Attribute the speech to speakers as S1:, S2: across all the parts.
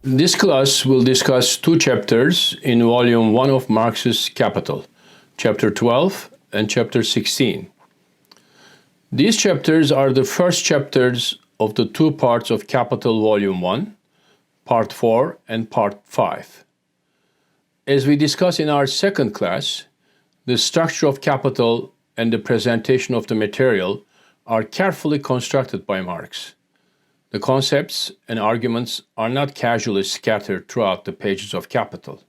S1: This class will discuss two chapters in Volume 1 of Marx's Capital, Chapter 12 and Chapter 16. These chapters are the first chapters of the two parts of Capital Volume 1, Part 4 and Part 5. As we discuss in our second class, the structure of capital and the presentation of the material are carefully constructed by Marx. The concepts and arguments are not casually scattered throughout the pages of Capital.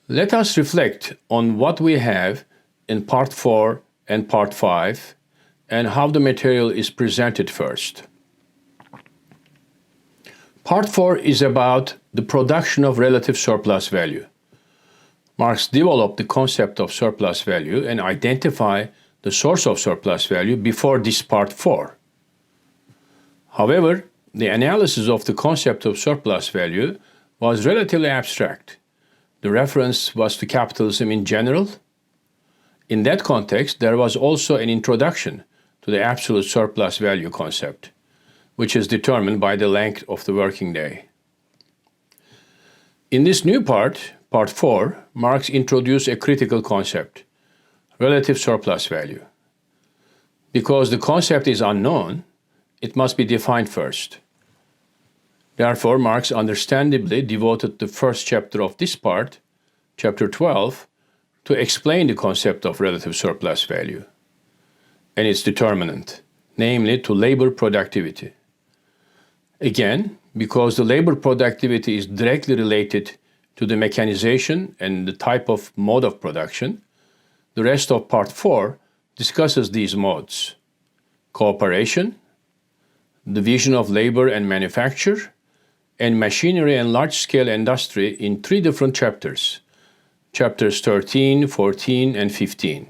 S1: Let us reflect on what we have in Part 4 and Part 5 and how the material is presented first. Part 4 is about the production of relative surplus value. Marx developed the concept of surplus value and identified the source of surplus value before this Part 4. However, the analysis of the concept of surplus value was relatively abstract. The reference was to capitalism in general. In that context, there was also an introduction to the absolute surplus value concept, which is determined by the length of the working day. In this new part, Part 4, Marx introduced a critical concept, relative surplus value. Because the concept is unknown, it must be defined first. Therefore, Marx understandably devoted the first chapter of this part, Chapter 12, to explain the concept of relative surplus value and its determinant, namely to labor productivity. Again, because the labor productivity is directly related to the mechanization and the type of mode of production, the rest of Part 4 discusses these modes: cooperation, division of labor and manufacture, and machinery and large-scale industry in three different chapters, chapters 13, 14, and 15.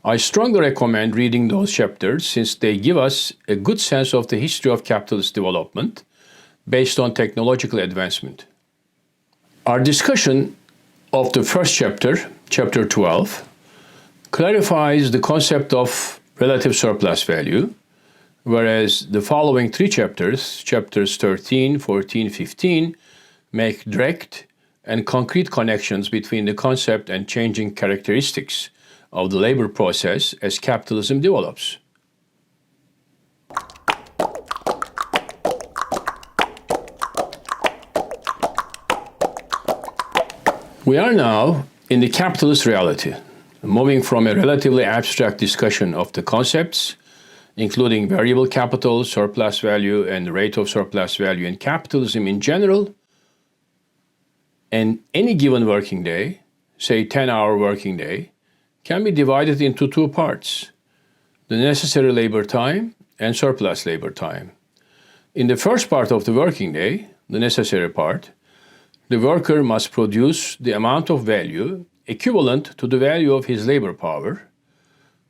S1: I strongly recommend reading those chapters since they give us a good sense of the history of capitalist development based on technological advancement. Our discussion of the first chapter, Chapter 12, clarifies the concept of relative surplus value, whereas the following three chapters, chapters 13, 14, 15, make direct and concrete connections between the concept and changing characteristics of the labor process as capitalism develops. We are now in the capitalist reality, moving from a relatively abstract discussion of the concepts, including variable capital, surplus value, and rate of surplus value in capitalism in general, and any given working day, say 10-hour working day, can be divided into two parts: the necessary labor time and surplus labor time. In the first part of the working day, the necessary part, the worker must produce the amount of value equivalent to the value of his labor power,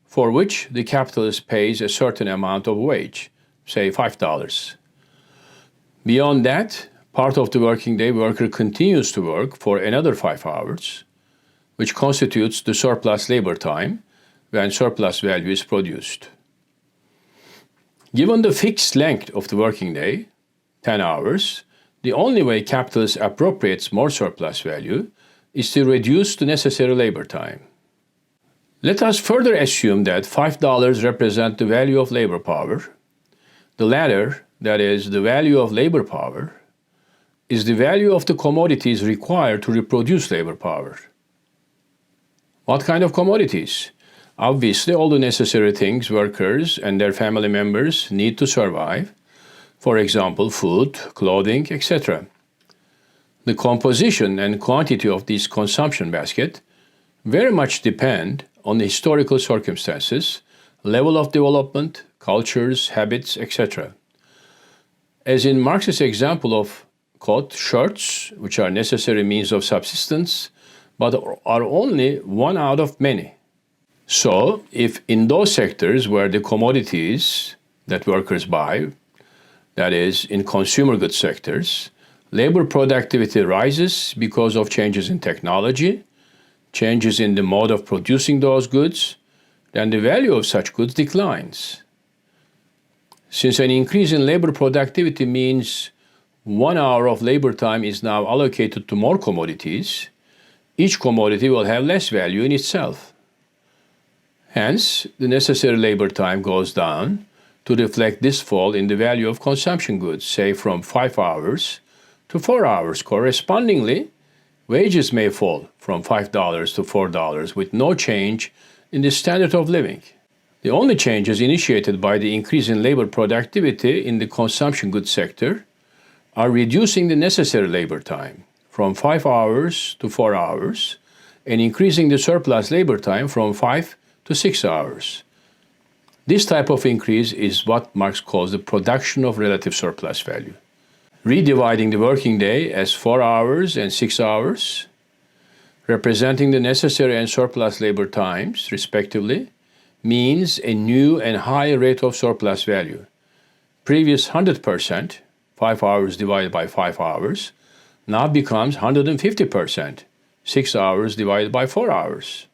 S1: for which the capitalist pays a certain amount of wage, say $5. Beyond that, part of the working day, worker continues to work for another 5 hours, which constitutes the surplus labor time when surplus value is produced. Given the fixed length of the working day, 10 hours, the only way capitalist appropriates more surplus value is to reduce the necessary labor time. Let us further assume that $5 represent the value of labor power. The latter, that is, the value of labor power, is the value of the commodities required to reproduce labor power. What kind of commodities? Obviously, all the necessary things workers and their family members need to survive. For example, food, clothing, etc. The composition and quantity of this consumption basket very much depend on the historical circumstances, level of development, cultures, habits, etc. As in Marx's example of, quote, shirts, which are necessary means of subsistence, but are only one out of many. So, if in those sectors where the commodities that workers buy, that is, in consumer goods sectors, labor productivity rises because of changes in technology, changes in the mode of producing those goods, then the value of such goods declines. Since an increase in labor productivity means 1 hour of labor time is now allocated to more commodities, each commodity will have less value in itself. Hence, the necessary labor time goes down to reflect this fall in the value of consumption goods, say from 5 hours to 4 hours. Correspondingly, wages may fall from $5 to $4 with no change in the standard of living. The only changes initiated by the increase in labor productivity in the consumption goods sector are reducing the necessary labor time from 5 hours to 4 hours and increasing the surplus labor time from 5 to 6 hours. This type of increase is what Marx calls the production of relative surplus value. Redividing the working day as 4 hours and 6 hours, representing the necessary and surplus labor times, respectively, means a new and higher rate of surplus value. Previous 100%, 5 hours divided by 5 hours, now becomes 150%, 6 hours divided by 4 hours.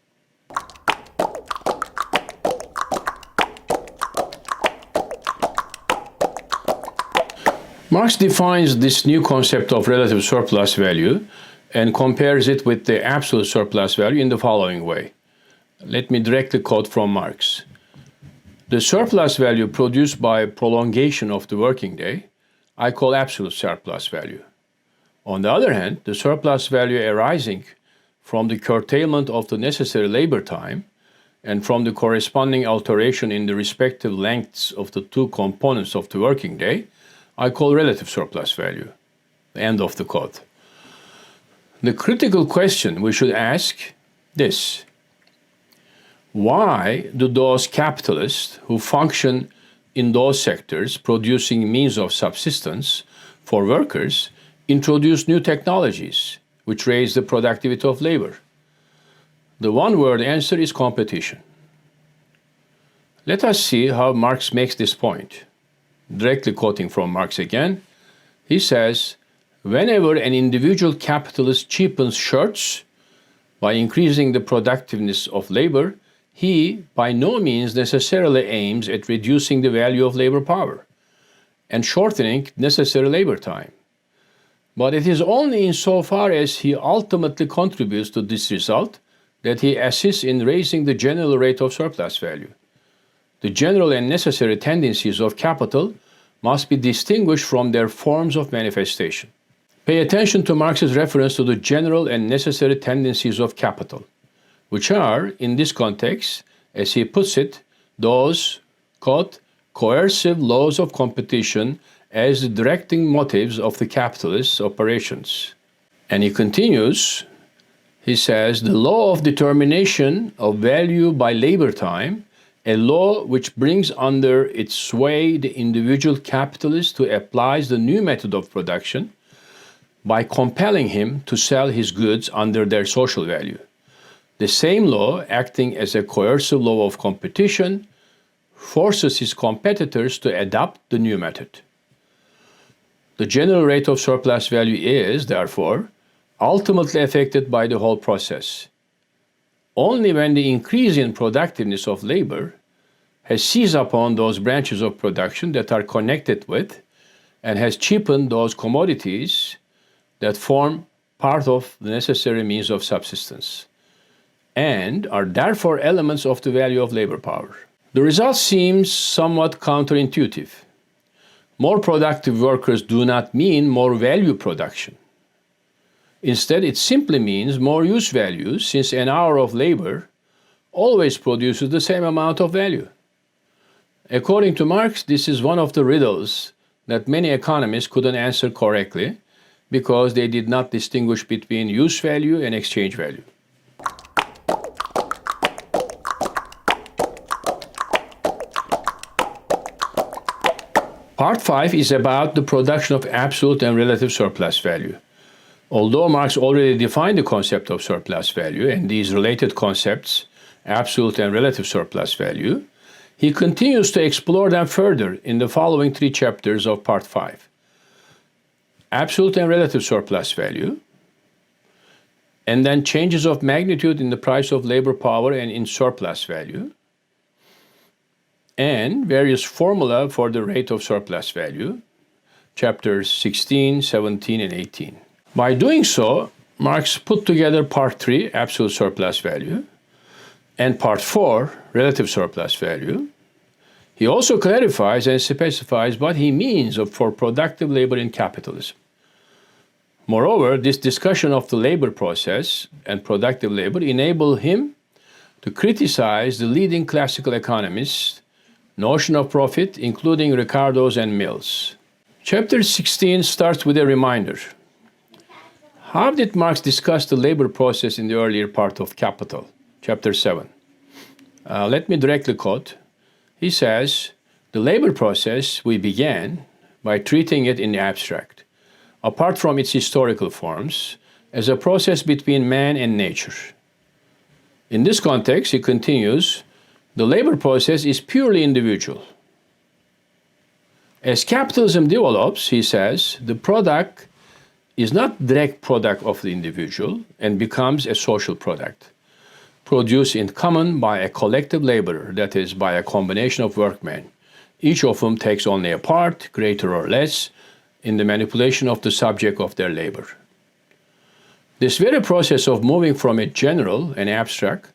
S1: Marx defines this new concept of relative surplus value and compares it with the absolute surplus value in the following way. Let me directly quote from Marx. The surplus value produced by prolongation of the working day, I call absolute surplus value. On the other hand, the surplus value arising from the curtailment of the necessary labor time and from the corresponding alteration in the respective lengths of the two components of the working day, I call relative surplus value. End of the quote. The critical question we should ask this: why do those capitalists who function in those sectors producing means of subsistence for workers introduce new technologies which raise the productivity of labor? The one-word answer is competition. Let us see how Marx makes this point. Directly quoting from Marx again, he says, whenever an individual capitalist cheapens shirts by increasing the productiveness of labor, he by no means necessarily aims at reducing the value of labor power and shortening necessary labor time. But it is only insofar as he ultimately contributes to this result that he assists in raising the general rate of surplus value. The general and necessary tendencies of capital must be distinguished from their forms of manifestation. Pay attention to Marx's reference to the general and necessary tendencies of capital, which are, in this context, as he puts it, those, quote, coercive laws of competition as the directing motives of the capitalist's operations. And he continues, he says, the law of determination of value by labor time, a law which brings under its sway the individual capitalist who applies the new method of production by compelling him to sell his goods under their social value. The same law, acting as a coercive law of competition, forces his competitors to adopt the new method. The general rate of surplus value is, therefore, ultimately affected by the whole process. Only when the increase in productiveness of labor has seized upon those branches of production that are connected with and has cheapened those commodities that form part of the necessary means of subsistence and are therefore elements of the value of labor power. The result seems somewhat counterintuitive. More productive workers do not mean more value production. Instead, it simply means more use value, since an hour of labor always produces the same amount of value. According to Marx, this is one of the riddles that many economists couldn't answer correctly because they did not distinguish between use value and exchange value. Part 5 is about the production of absolute and relative surplus value. Although Marx already defined the concept of surplus value and these related concepts, absolute and relative surplus value, he continues to explore them further in the following 3 chapters of Part 5. Absolute and relative surplus value, and then changes of magnitude in the price of labor power and in surplus value, and various formula for the rate of surplus value, chapters 16, 17, and 18. By doing so, Marx put together Part 3, absolute surplus value, and Part 4, relative surplus value. He also clarifies and specifies what he means for productive labor in capitalism. Moreover, this discussion of the labor process and productive labor enabled him to criticize the leading classical economists' notion of profit, including Ricardo's and Mill's. Chapter 16 starts with a reminder. How did Marx discuss the labor process in the earlier part of Capital, chapter 7? Let me directly quote. He says, "The labor process we began by treating it in the abstract, apart from its historical forms, as a process between man and nature. In this context," he continues, "the labor process is purely individual. As capitalism develops," he says, "the product is not direct product of the individual and becomes a social product, produced in common by a collective laborer, that is, by a combination of workmen, each of whom takes only a part, greater or less, in the manipulation of the subject of their labor. This very process of moving from a general and abstract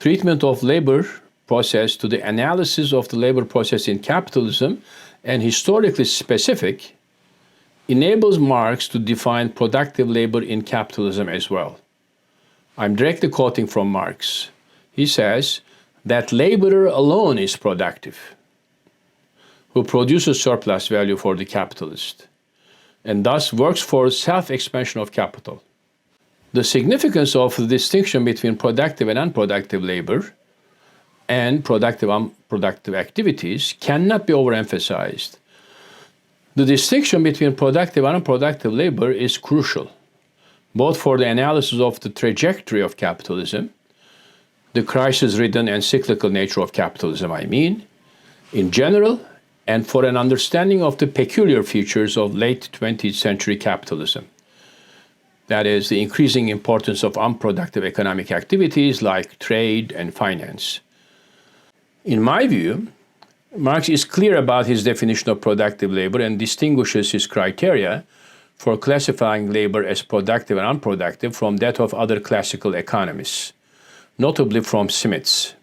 S1: treatment of labor process to the analysis of the labor process in capitalism and historically specific enables Marx to define productive labor in capitalism as well. I'm directly quoting from Marx. He says that laborer alone is productive, who produces surplus value for the capitalist, and thus works for self-expansion of capital. The significance of the distinction between productive and unproductive labor and productive-unproductive activities cannot be overemphasized. The distinction between productive and unproductive labor is crucial, both for the analysis of the trajectory of capitalism, the crisis-ridden and cyclical nature of capitalism, in general, and for an understanding of the peculiar features of late 20th century capitalism. That is, the increasing importance of unproductive economic activities like trade and finance. In my view, Marx is clear about his definition of productive labor and distinguishes his criteria for classifying labor as productive and unproductive from that of other classical economists, notably from Smith's,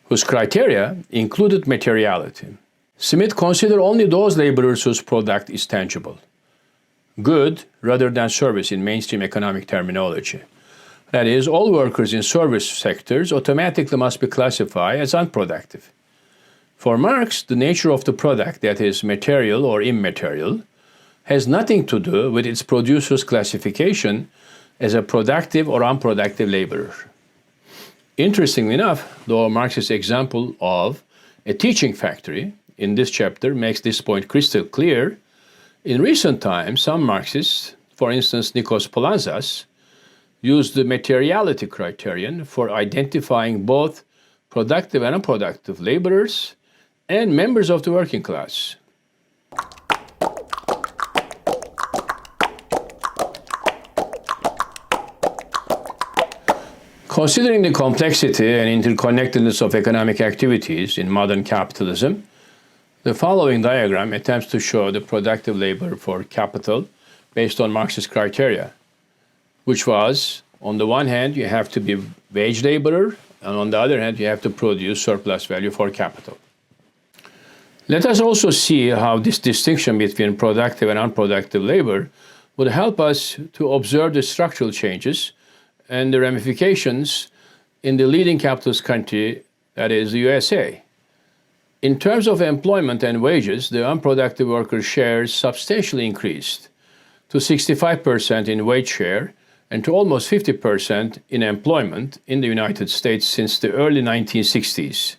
S1: whose criteria included materiality. Smith considered only those laborers whose product is tangible, good rather than service in mainstream economic terminology. That is, all workers in service sectors automatically must be classified as unproductive. For Marx, the nature of the product, that is, material or immaterial, has nothing to do with its producer's classification as a productive or unproductive laborer. Interestingly enough, though Marx's example of a teaching factory in this chapter makes this point crystal clear, in recent times, some Marxists, for instance Nikos Poulantzas, used the materiality criterion for identifying both productive and unproductive laborers and members of the working class. Considering the complexity and interconnectedness of economic activities in modern capitalism, the following diagram attempts to show the productive labor for capital based on Marx's criteria, which was, on the one hand, you have to be wage laborer, and on the other hand, you have to produce surplus value for capital. Let us also see how this distinction between productive and unproductive labor would help us to observe the structural changes and the ramifications in the leading capitalist country, that is the USA. In terms of employment and wages, the unproductive worker shares substantially increased to 65% in wage share and to almost 50% in employment in the United States since the early 1960s.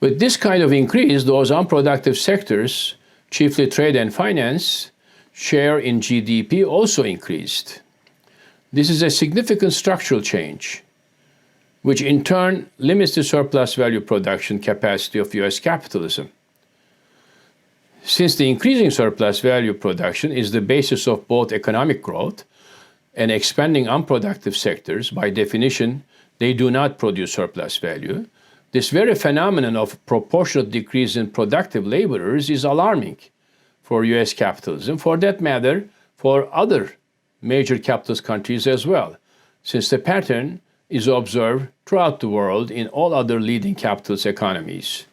S1: With this kind of increase, those unproductive sectors, chiefly trade and finance, share in GDP also increased. This is a significant structural change, which in turn limits the surplus value production capacity of US capitalism. Since the increasing surplus value production is the basis of both economic growth and expanding unproductive sectors, by definition, they do not produce surplus value. This very phenomenon of proportionate decrease in productive laborers is alarming for US capitalism, for that matter, for other major capitalist countries as well, since the pattern is observed throughout the world in all other leading capitalist economies.